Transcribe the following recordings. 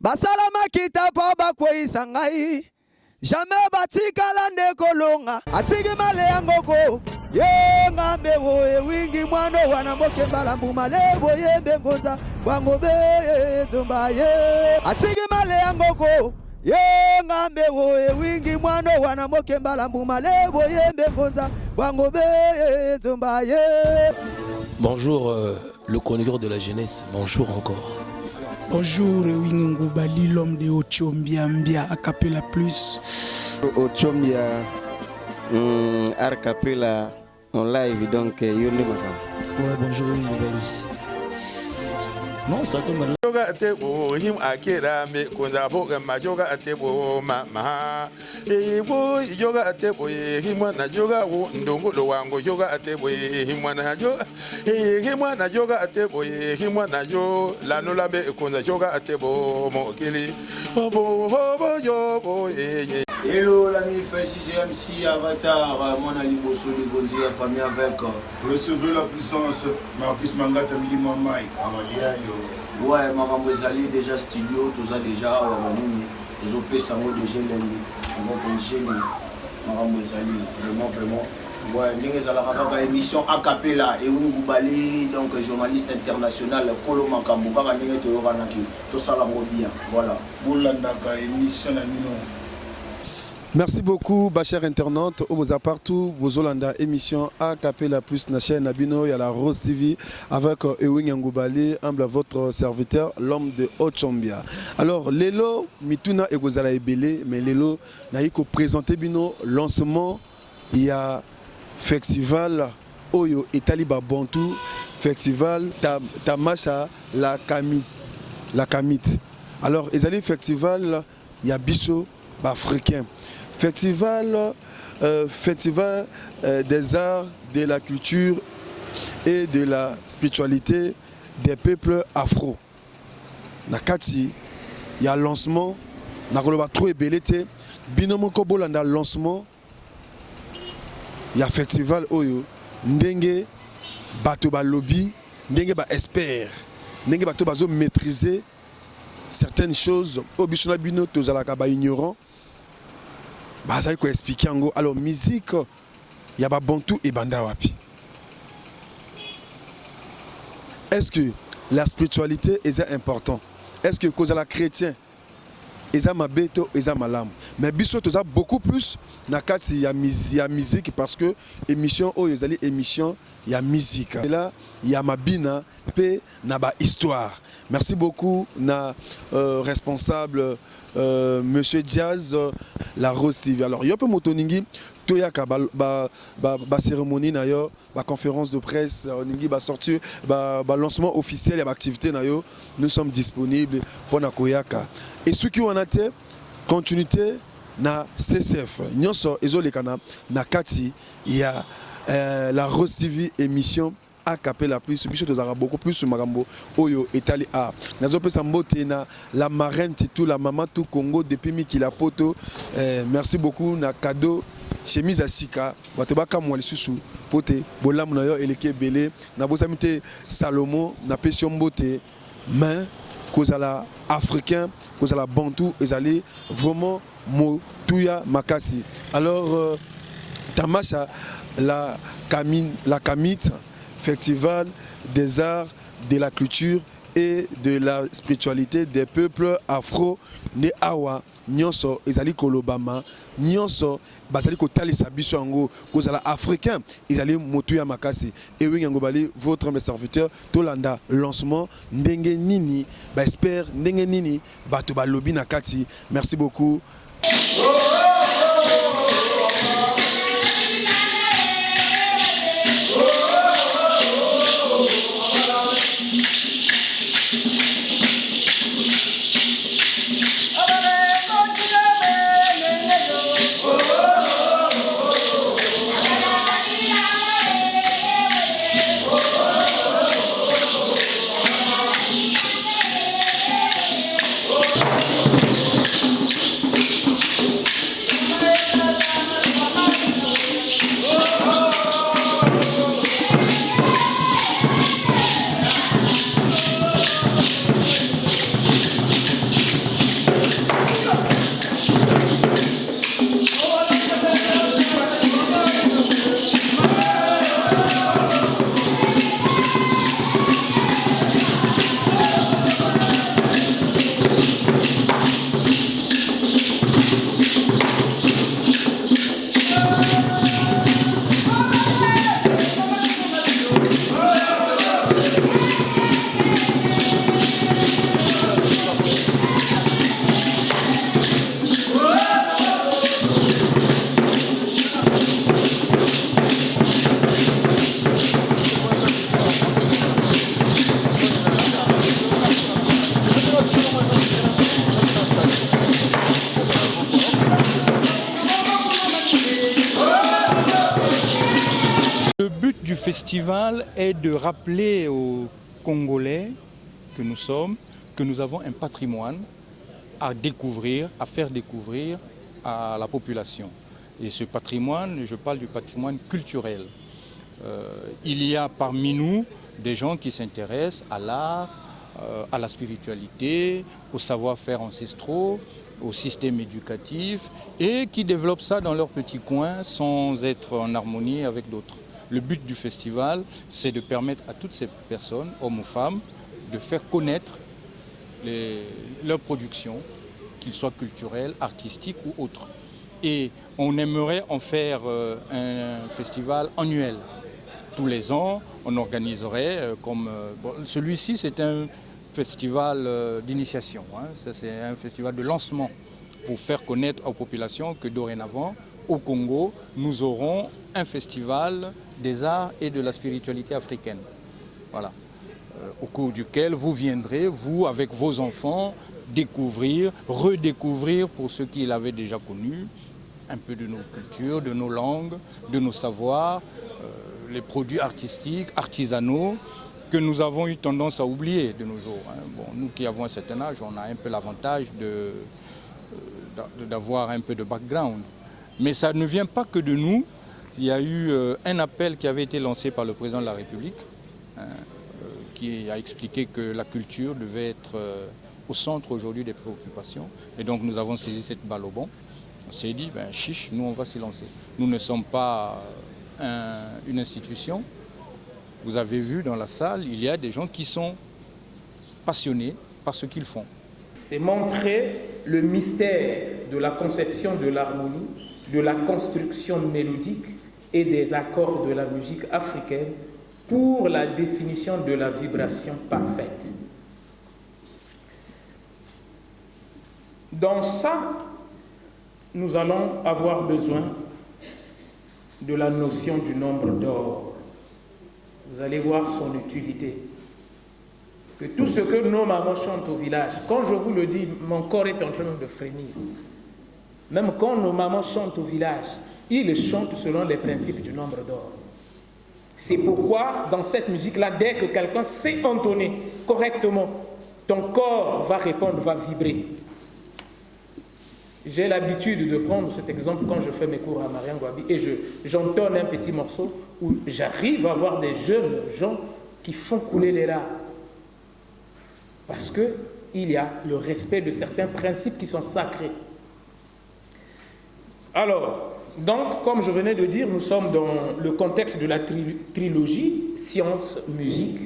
Basalama kita pa bakweisa ngai jamais batikala ndekolonga atiki male yangoko ye ngambe woe wingi mwano wana mokembala mbuma lebo yembe ngonza wango be zomba ye atiki male yangoko ye ngambe woe wingi mwano wana mokembala mbuma lebo yembe ngonza wango be zomba ye. Bonjour le conducteur de la jeunesse, bonjour encore. Bonjour, Wingu Bali, l'homme de Ochombia Mbia, Acapella Plus. Ochombia, Arcapella en live, donc Yoni Maka. Ouais, bonjour, Wingu Bali. Non, ça tombe. Yoga atebo him akira me konza boga ma yoga atebo mama ebo yoga atebo himwa na yoga wo ndongo do wango yoga atebo himwa na yo himwa na yoga atebo himwa na yo la no la be konza yoga atebo mokili hobo hobo yobo Hello l'ami Fessi CMC Avatar, mon ali Bosso de Gonzi, la famille avec. Recevez la puissance, Marcus Mangata Milima Mai, Amalia yo. Ouais, Maman Zali déjà studio, tout ça déjà, Wamanini, les OP Samo de Géléni, avec un génie, Maman Zali, vraiment. Ouais, nous avons une émission a cappella et Wingu Bali, donc journaliste international, Kolo Makambu, Baba Ningé Toyoranaki, tout ça la bien, voilà. Boulandaka, émission à Mino. Merci beaucoup, chers internautes, au partout, vos Olanda émission A Capella Plus na chaîne Nabino, il y a la Rose TV avec Ewing Ngoubali, humble votre serviteur, l'homme de Ochombia. Alors, Lelo, Mituna et Gozala Ebele, mais Lelo, Naïko présenté Bino, lancement, il y a festival Oyo Italiba Bantu, festival Tamasha la Kamit. Alors, ils allaient festival, il y a Bicho, africain. Festival des arts, de la culture et de la spiritualité des peuples afro. Nakati, il y a lancement, nakoloba trop ebelete, binomo kobolanda lancement, il y a festival oyo, ndenge bato ba lobby, ndenge ba expert, ndenge bato bazo maîtriser certaines choses, obishona bino tozalaka ba ignorant. Bazali ko expliquer ngo alors musique ya ba bantu et banda wapi. Est-ce que la spiritualité est important? Est-ce que cause la chrétien eza mabeto eza malam? Mais biso toza beaucoup plus na kati ya musique parce que émission oyo ezali émission ya musique. Et là il y a mabina pe na ba histoire. Merci beaucoup na responsable Monsieur Diaz, la Rose TV. Alors, il y a un peu motoningi, toyaka ba cérémonie nayo, ba conférence de presse, ningi ba sortir, ba lancement officiel et ba activité nayo. Nous sommes disponibles pour na koyaka. Et ceux qui ont été continuité na CCF, nyonso ezolekana na kati, il y a la Rose TV émission. A Capella Plus, biso tozara beaucoup plus sur Marambo Oyo Italie A. Nazo pesa mbote na la marraine Titou, la maman tout Congo depuis Mikila Poto. Merci beaucoup na cadeau chemise à Sika. Watebaka mwali susu pote bolamu na yo eleke belé na bosamite Salomon na pesio mbote main kozala africain kozala bantou ezali vraiment motuya makasi. Alors Tamasha la Kamit, festival des arts, de la culture et de la spiritualité des peuples afro ne awa nyonso ezali kolobama nyonso bazali kotalisa biso yango kozala africain ezali motuya makasi Ewing Ngoubali votre serviteur tolanda lancement ndenge nini ba expert ndenge nini bato ba lobby na kati. Merci beaucoup. Le but du festival est de rappeler aux Congolais que nous sommes, que nous avons un patrimoine à découvrir, à faire découvrir à la population. Et ce patrimoine, je parle du patrimoine culturel. Il y a parmi nous des gens qui s'intéressent à l'art, à la spiritualité, au savoir-faire ancestraux, au système éducatif et qui développent ça dans leur petit coin sans être en harmonie avec d'autres. Le but du festival, c'est de permettre à toutes ces personnes, hommes ou femmes, de faire connaître leurs productions, qu'ils soient culturelles, artistiques ou autres. Et on aimerait en faire un festival annuel. Tous les ans, on organiserait celui-ci, c'est un festival d'initiation. C'est un festival de lancement pour faire connaître aux populations que dorénavant, au Congo, nous aurons un festival des arts et de la spiritualité africaine. Voilà. Au cours duquel vous viendrez, vous, avec vos enfants, découvrir, redécouvrir pour ceux qui l'avaient déjà connu, un peu de nos cultures, de nos langues, de nos savoirs, les produits artistiques, artisanaux, que nous avons eu tendance à oublier de nos jours. Bon, nous qui avons un certain âge, on a un peu l'avantage d'avoir un peu de background. Mais ça ne vient pas que de nous. Il y a eu un appel qui avait été lancé par le président de la République, qui a expliqué que la culture devait être au centre aujourd'hui des préoccupations. Et donc nous avons saisi cette balle au bon. On s'est dit, chiche, nous on va s'y lancer. Nous ne sommes pas une institution. Vous avez vu dans la salle, il y a des gens qui sont passionnés par ce qu'ils font. C'est montrer le mystère de la conception de l'harmonie, de la construction mélodique et des accords de la musique africaine pour la définition de la vibration parfaite. Dans ça, nous allons avoir besoin de la notion du nombre d'or. Vous allez voir son utilité. Que tout ce que nos mamans chantent au village, quand je vous le dis, mon corps est en train de frémir. Même quand nos mamans chantent au village, ils chantent selon les principes du nombre d'or. C'est pourquoi, dans cette musique-là, dès que quelqu'un sait entonner correctement, ton corps va répondre, va vibrer. J'ai l'habitude de prendre cet exemple quand je fais mes cours à Marianne Gwabi et j'entonne un petit morceau où j'arrive à voir des jeunes gens qui font couler les larmes. Parce qu'il y a le respect de certains principes qui sont sacrés. Alors, donc, comme je venais de dire, nous sommes dans le contexte de la trilogie science-musique.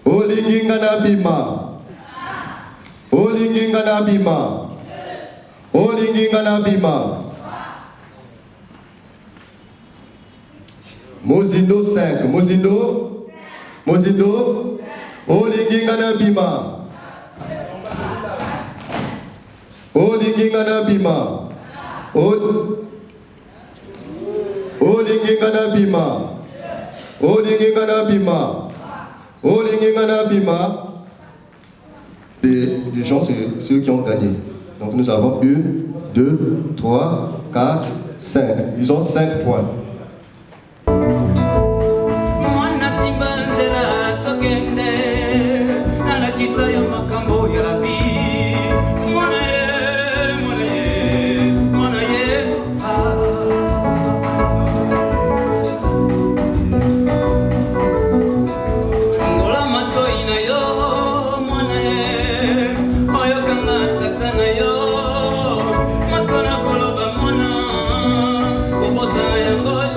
Olinginga na bima. Olinginga na bima. Olinginga na bima. Mozindo 5. Mozindo. Mozindo. Olinginga na bima. Olinginga na bima. Olinginga na bima. Olinginga na bima. Les gens, c'est ceux qui ont gagné. Donc nous avons 1, 2, 3, 4, 5. Ils ont 5 points. Masana koloba mwana, kobosa yango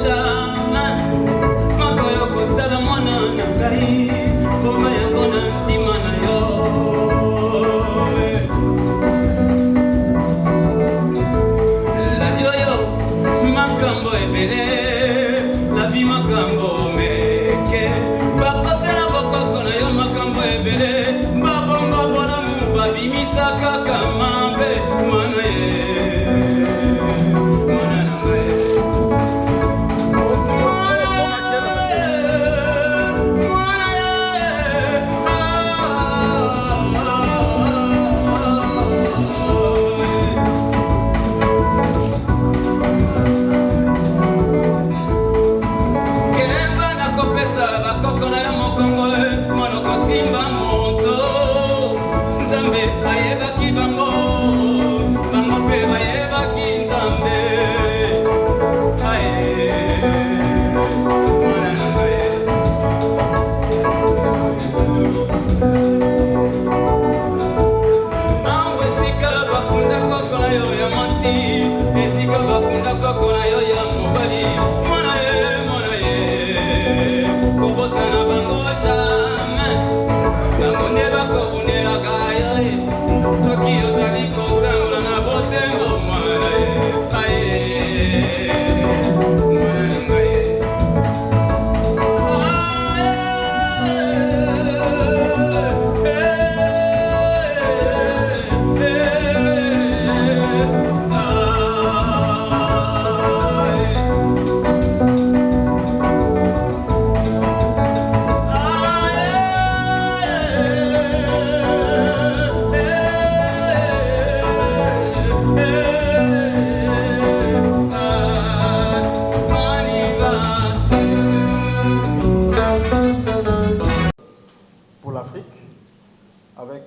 avec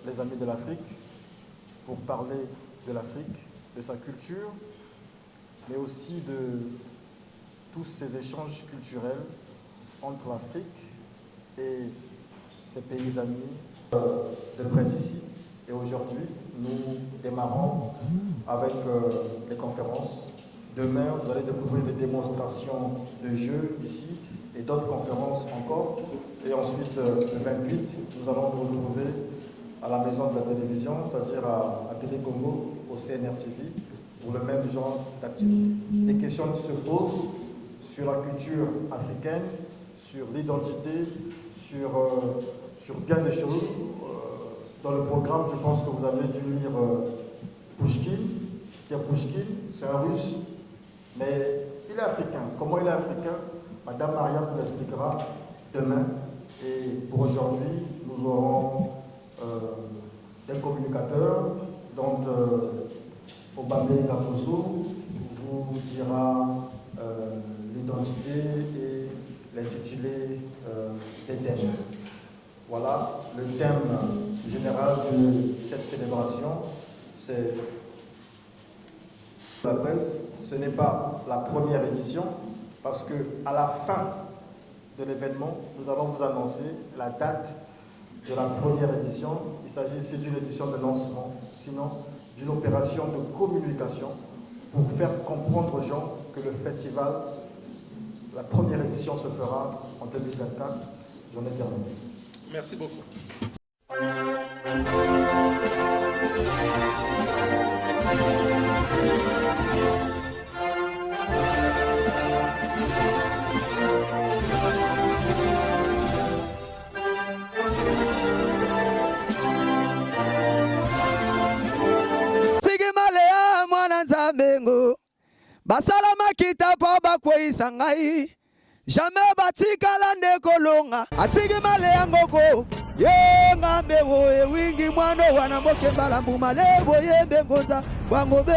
les amis de l'Afrique pour parler de l'Afrique, de sa culture, mais aussi de tous ces échanges culturels entre l'Afrique et ses pays amis de presse ici. Et aujourd'hui, nous démarrons avec les conférences. Demain, vous allez découvrir des démonstrations de jeux ici et d'autres conférences encore. Et ensuite, le 28, nous allons nous retrouver à la maison de la télévision, c'est-à-dire à Télé Congo, au CNRTV, pour le même genre d'activité. Des questions se posent sur la culture africaine, sur l'identité, sur bien des choses. Dans le programme, je pense que vous avez dû lire Pouchkine. Qui est Pouchkine? C'est un russe, mais il est africain. Comment il est africain? Madame Maria nous l'expliquera demain. Et pour aujourd'hui, nous aurons des communicateurs, dont Obamé Kaposo vous dira l'identité et l'intitulé des thèmes. Voilà, le thème général de cette célébration, c'est la presse. Ce n'est pas la première édition, parce qu'à la fin de l'événement, nous allons vous annoncer la date de la première édition. Il s'agit ici d'une édition de lancement, sinon d'une opération de communication pour faire comprendre aux gens que le festival, la première édition se fera en 2024. J'en ai terminé. Merci beaucoup. Sigimalea mwana nzambengo basalama kitapo bakweisa ngai jamais batikala ndekolonga atigi male yangoko ye ngambe woe wingi mwano wana moke balambu malebo yembe ngonza wango be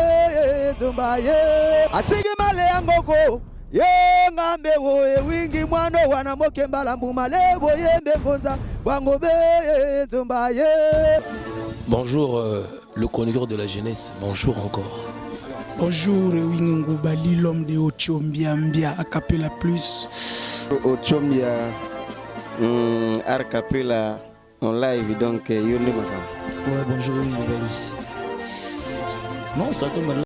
zomba ye atigi male yangoko ye ngambe woe wingi mwano wana moke balambu malebo yembe ngonza wango be zomba ye. Bonjour le conducteur de la jeunesse, bonjour encore. Bonjour Wingu Bali, l'homme de Ochombiambia, a cappella plus. Ochombia, Arcapella en live, donc Yoni Makam. Ouais, bonjour Wingu Bali. Non, ça tombe là.